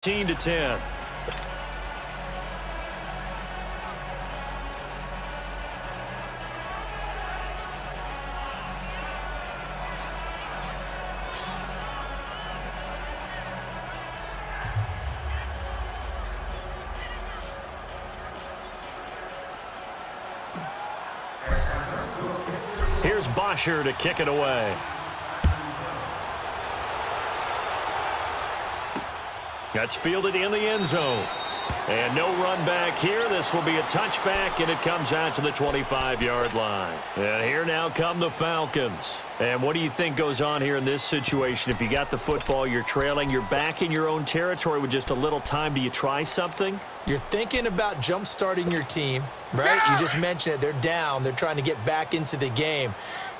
13-10. Here's Bosher to kick it away. That's fielded in the end zone. And no run back here. This will be a touchback, and it comes out to the 25-yard line. And here now come the Falcons. And what do you think goes on here in this situation? If you got the football, you're trailing, you're back in your own territory with just a little time. Do you try something? You're thinking about jump-starting your team, right? You just mentioned it. They're down. They're trying to get back into the game.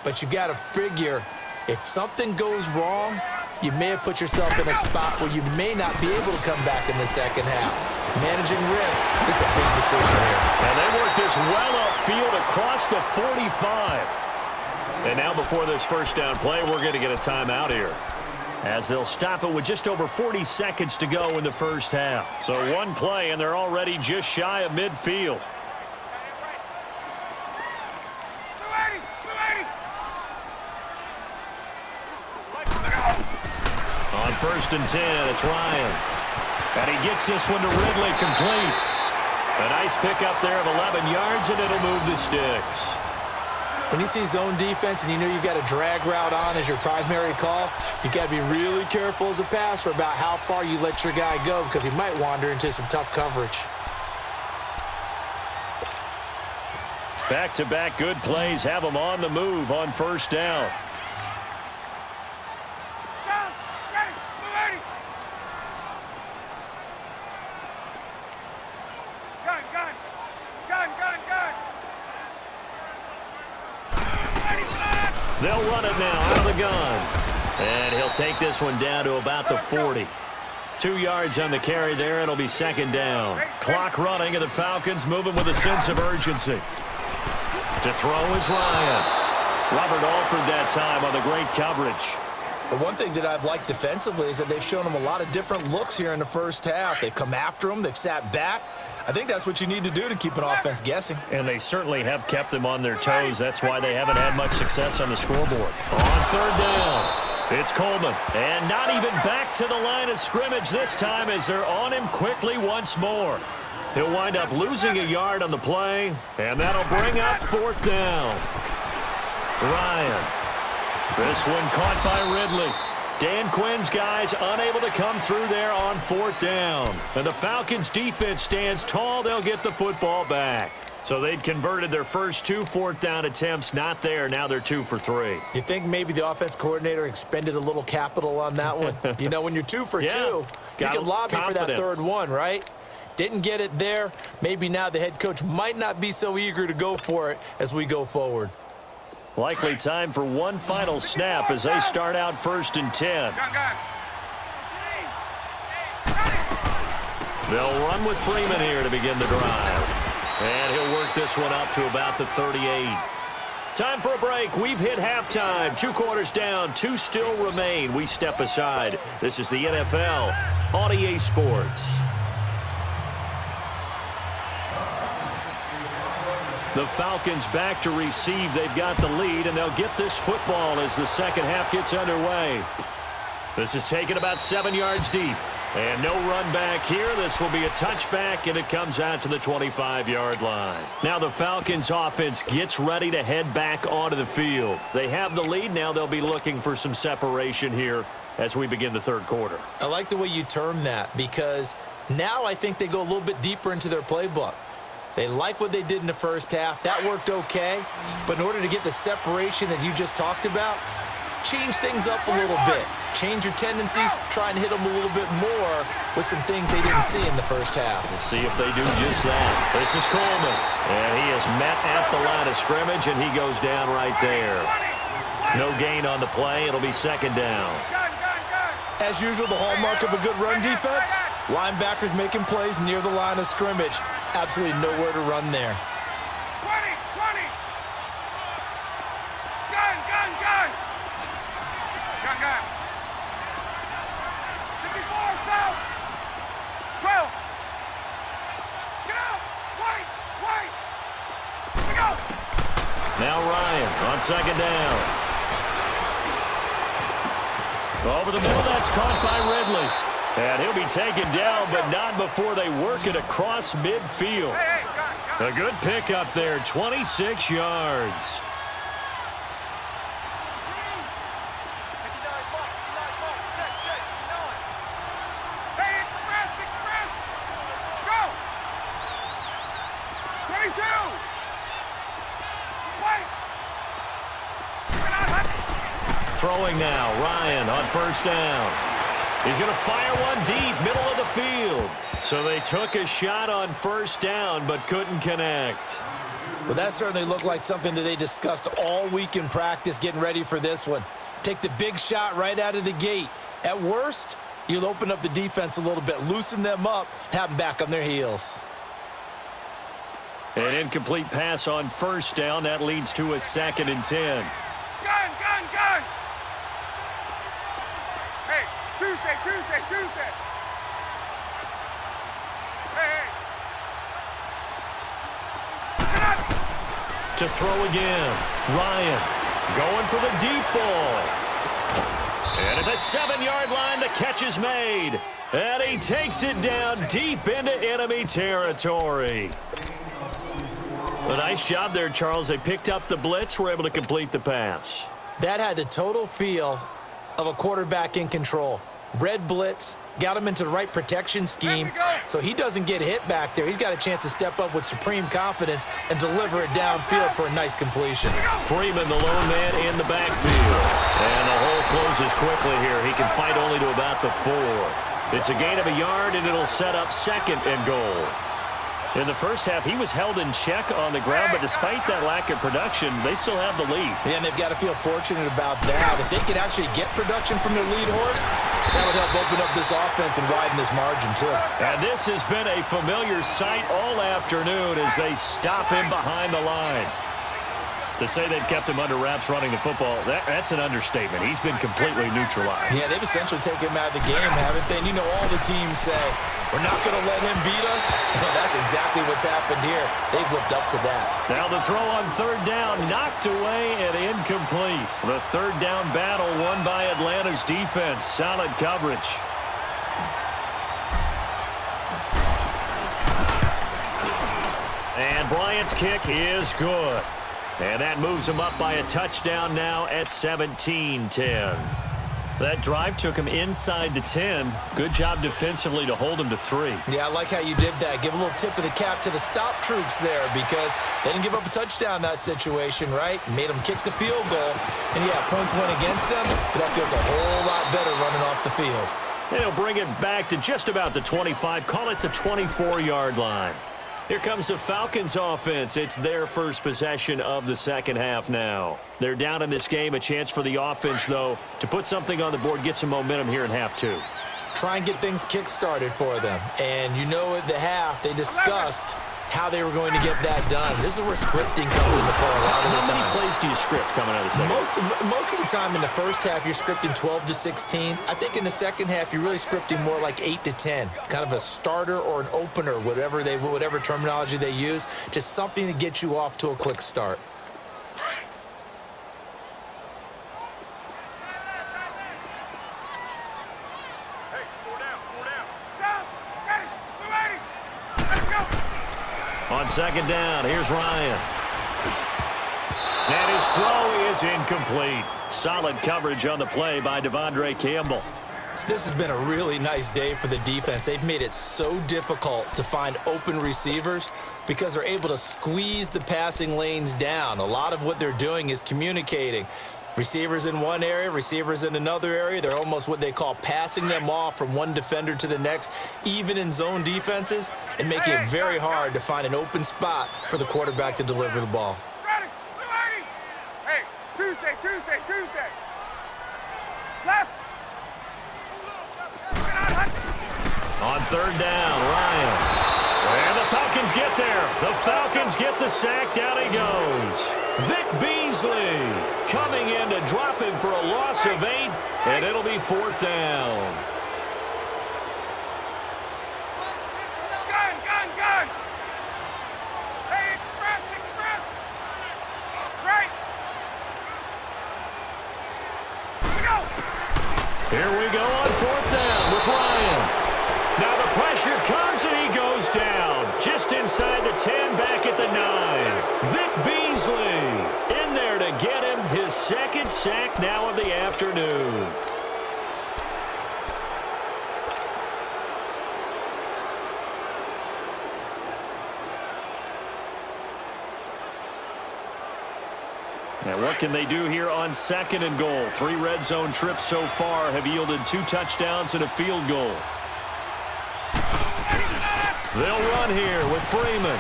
But you got to figure if something goes wrong, you may have put yourself in a spot where you may not be able to come back in the second half. Managing risk is a big decision here. And they work this well upfield across the 45. And now before this first down play, we're going to get a timeout here, as they'll stop it with just over 40 seconds to go in the first half. So one play, and they're already just shy of midfield. On 1st and 10, it's Ryan. And he gets this one to Ridley, complete. A nice pickup there of 11 yards, and it'll move the sticks. When you see zone defense and you know you've got a drag route on as your primary call, you got to be really careful as a passer about how far you let your guy go, because he might wander into some tough coverage. Back-to-back good plays have him on the move on first down. They'll run it now out of the gun. And he'll take this one down to about the 40. 2 yards on the carry there. It'll be second down. Clock running, and the Falcons moving with a sense of urgency. To throw is Ryan. Robert Alford that time on the great coverage. The one thing that I've liked defensively is that they've shown him a lot of different looks here in the first half. They've come after him. They've sat back. I think that's what you need to do to keep an offense guessing. And they certainly have kept them on their toes. That's why they haven't had much success on the scoreboard. On third down, it's Coleman. And not even back to the line of scrimmage this time, as they're on him quickly once more. He'll wind up losing a yard on the play, and that'll bring up 4th down. Ryan. This one caught by Ridley. Dan Quinn's guys unable to come through there on 4th down. And the Falcons' defense stands tall. They'll get the football back. So they'd converted their first 2 4th down attempts. Not there. Now they're 2 for 3. You think maybe the offense coordinator expended a little capital on that one? You know, when you're 2 for 2, you can lobby for that third one, right? Didn't get it there. Maybe now the head coach might not be so eager to go for it as we go forward. Likely time for one final snap as they start out 1st and 10. They'll run with Freeman here to begin the drive. And he'll work this one up to about the 38. Time for a break. We've hit halftime. 2 quarters down, 2 still remain. We step aside. This is the NFL on EA Sports. The Falcons back to receive. They've got the lead, and they'll get this football as the second half gets underway. This is taken about 7 yards deep. And no run back here. This will be a touchback, and it comes out to the 25-yard line. Now the Falcons offense gets ready to head back onto the field. They have the lead. Now they'll be looking for some separation here as we begin the third quarter. I like the way you term that, because now I think they go a little bit deeper into their playbook. They like what they did in the first half. That worked okay. But in order to get the separation that you just talked about, change things up a little bit. Change your tendencies. Try and hit them a little bit more with some things they didn't see in the first half. We'll see if they do just that. This is Coleman. And he is met at the line of scrimmage, and he goes down right there. No gain on the play. It'll be second down. As usual, the hallmark of a good run defense, linebackers making plays near the line of scrimmage. Absolutely nowhere to run there. 20. Gun. 54 south. on second down. Over the middle, that's caught by Ridley. And he'll be taken down, but not before they work it across midfield. A good pickup there, 26 yards. Throwing now, Ryan on first down. He's going to fire one deep, middle of the field. So they took a shot on first down, but couldn't connect. Well, that certainly looked like something that they discussed all week in practice getting ready for this one. Take the big shot right out of the gate. At worst, you'll open up the defense a little bit, loosen them up, have them back on their heels. An incomplete pass on first down. That leads to a 2nd and 10. Gun! Hey, Tuesday. Hey. To throw again. Ryan going for the deep ball. And at the 7-yard line, the catch is made. And he takes it down deep into enemy territory. A nice job there, Charles. They picked up the blitz, were able to complete the pass. That had the total feel of a quarterback in control. Red blitz, got him into the right protection scheme, so he doesn't get hit back there. He's got a chance to step up with supreme confidence and deliver it downfield for a nice completion. Freeman, the lone man in the backfield. And the hole closes quickly here. He can fight only to about the 4. It's a gain of a yard, and it'll set up 2nd and goal. In the first half, he was held in check on the ground, but despite that lack of production, they still have the lead. Yeah, and they've got to feel fortunate about that. If they could actually get production from their lead horse, that would help open up this offense and widen this margin, too. And this has been a familiar sight all afternoon as they stop him behind the line. To say they've kept him under wraps running the football, that's an understatement. He's been completely neutralized. Yeah, they've essentially taken him out of the game, haven't they? And you know, all the teams say, we're not going to let him beat us. Well, that's exactly what's happened here. They've lived up to that. Now the throw on third down, knocked away and incomplete. The third down battle won by Atlanta's defense. Solid coverage. And Bryant's kick is good. And that moves him up by a touchdown now at 17-10. That drive took him inside the 10. Good job defensively to hold him to 3. Yeah, I like how you did that. Give a little tip of the cap to the stop troops there because they didn't give up a touchdown in that situation, right? Made them kick the field goal. And, yeah, points went against them, but that feels a whole lot better running off the field. They'll bring it back to just about the 25. Call it the 24-yard line. Here comes the Falcons offense. It's their first possession of the second half now. They're down in this game. A chance for the offense, though, to put something on the board, get some momentum here in half 2. Try and get things kick-started for them. And you know at the half, they discussed how they were going to get that done. This is where scripting comes into play a lot of the time. How many plays do you script coming out of the second? Most of the time in the first half, you're scripting 12 to 16. I think in the second half, you're really scripting more like 8 to 10. Kind of a starter or an opener, whatever terminology they use. Just something to get you off to a quick start. On second down, here's Ryan. And his throw is incomplete. Solid coverage on the play by Devondre Campbell. This has been a really nice day for the defense. They've made it so difficult to find open receivers because they're able to squeeze the passing lanes down. A lot of what they're doing is communicating. Receivers in one area, receivers in another area. They're almost what they call passing them off from one defender to the next, even in zone defenses, and making it very hard to find an open spot for the quarterback to deliver the ball. Ready. Hey, Tuesday. Left. On third down, Ryan. And the Falcons get there. The Falcons get the sack. Down he goes. Vic Beasley coming in to drop him for a loss of 8, and it'll be 4th down. Gun. Hey, express. Right. sack now of the afternoon. And what can they do here on 2nd and goal? 3 red zone trips so far have yielded 2 touchdowns and a field goal. They'll run here with Freeman.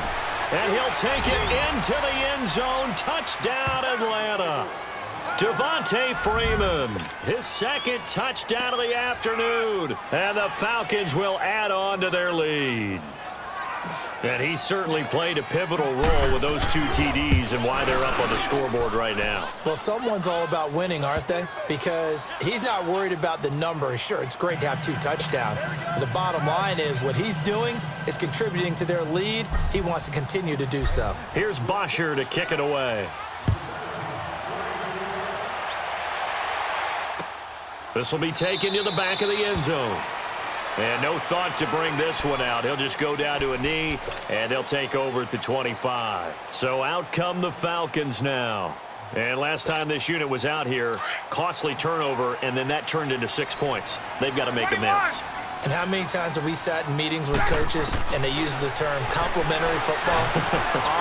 And he'll take it into the end zone. Touchdown, Atlanta. Devontae Freeman, his 2nd touchdown of the afternoon. And the Falcons will add on to their lead. And he certainly played a pivotal role with those 2 TDs and why they're up on the scoreboard right now. Well, someone's all about winning, aren't they? Because he's not worried about the number. Sure, it's great to have 2 touchdowns. But the bottom line is what he's doing is contributing to their lead. He wants to continue to do so. Here's Bosher to kick it away. This will be taken to the back of the end zone. And no thought to bring this one out. He'll just go down to a knee, and they'll take over at the 25. So out come the Falcons now. And last time this unit was out here, costly turnover, and then that turned into 6 points. They've got to make amends. And how many times have we sat in meetings with coaches and they use the term complementary football?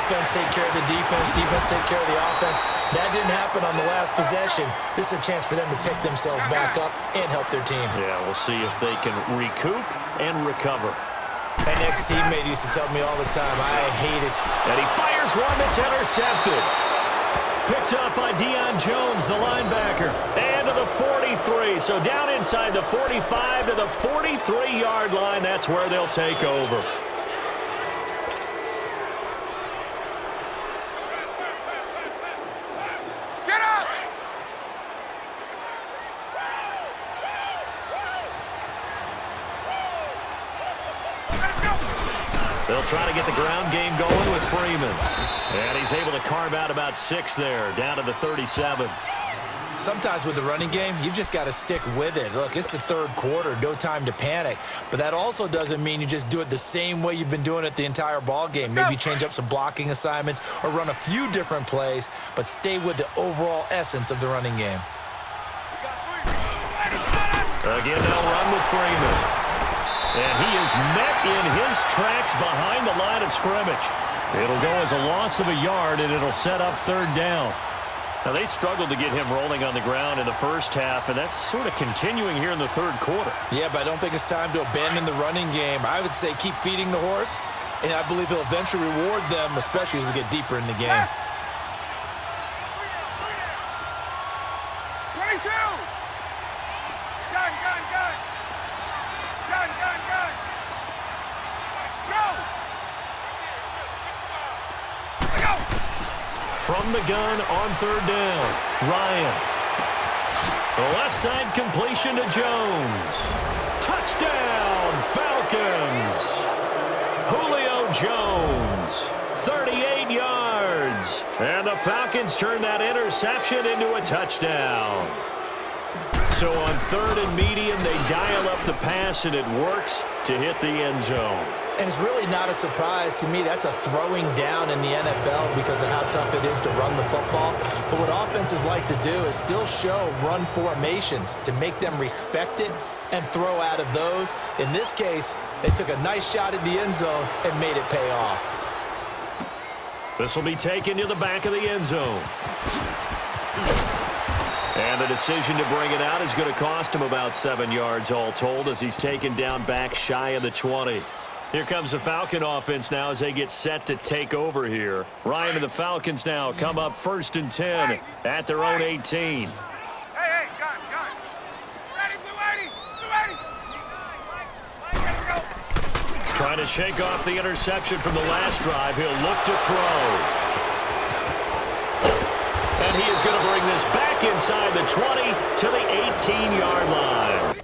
Offense take care of the defense, defense take care of the offense. That didn't happen on the last possession. This is a chance for them to pick themselves back up and help their team. Yeah, we'll see if they can recoup and recover. An ex-teammate used to tell me all the time, I hate it. And he fires one that's intercepted. Picked up by Deion Jones, the linebacker. And to the 43. So down inside the 45 to the 43-yard line. That's where they'll take over. Get up! They'll try to get the ground game going with Freeman. And he's able to carve out about 6 there, down to the 37. Sometimes with the running game, you've just got to stick with it. Look, it's the 3rd quarter, no time to panic. But that also doesn't mean you just do it the same way you've been doing it the entire ball game. Maybe change up some blocking assignments or run a few different plays, but stay with the overall essence of the running game. Again, they'll run with Freeman. And he is met in his tracks behind the line of scrimmage. It'll go as a loss of a yard, and it'll set up 3rd down. Now, they struggled to get him rolling on the ground in the first half, and that's sort of continuing here in the 3rd quarter. Yeah, but I don't think it's time to abandon the running game. I would say keep feeding the horse, and I believe he'll eventually reward them, especially as we get deeper in the game. 22! Gun, gun, gun! Gun, gun, gun! Go! Go! From the gun on 3rd down, Ryan. The left side completion to Jones. Touchdown, Falcons! Julio Jones, 38 yards. And the Falcons turn that interception into a touchdown. So on 3rd and medium, they dial up the pass, and it works to hit the end zone. And it's really not a surprise to me. That's a throwing down in the NFL because of how tough it is to run the football. But what offenses like to do is still show run formations to make them respect it and throw out of those. In this case, they took a nice shot at the end zone and made it pay off. This will be taken to the back of the end zone. And the decision to bring it out is going to cost him about 7 yards all told as he's taken down back shy of the 20. Here comes the Falcon offense now as they get set to take over here. Ryan and the Falcons now come up 1st and 10 at their own 18. Hey, hey, gun, gun! Ready, blue 80! Blue 80! Get it, go! Trying to shake off the interception from the last drive. He'll look to throw. And he is going to bring this back inside the 20 to the 18-yard line.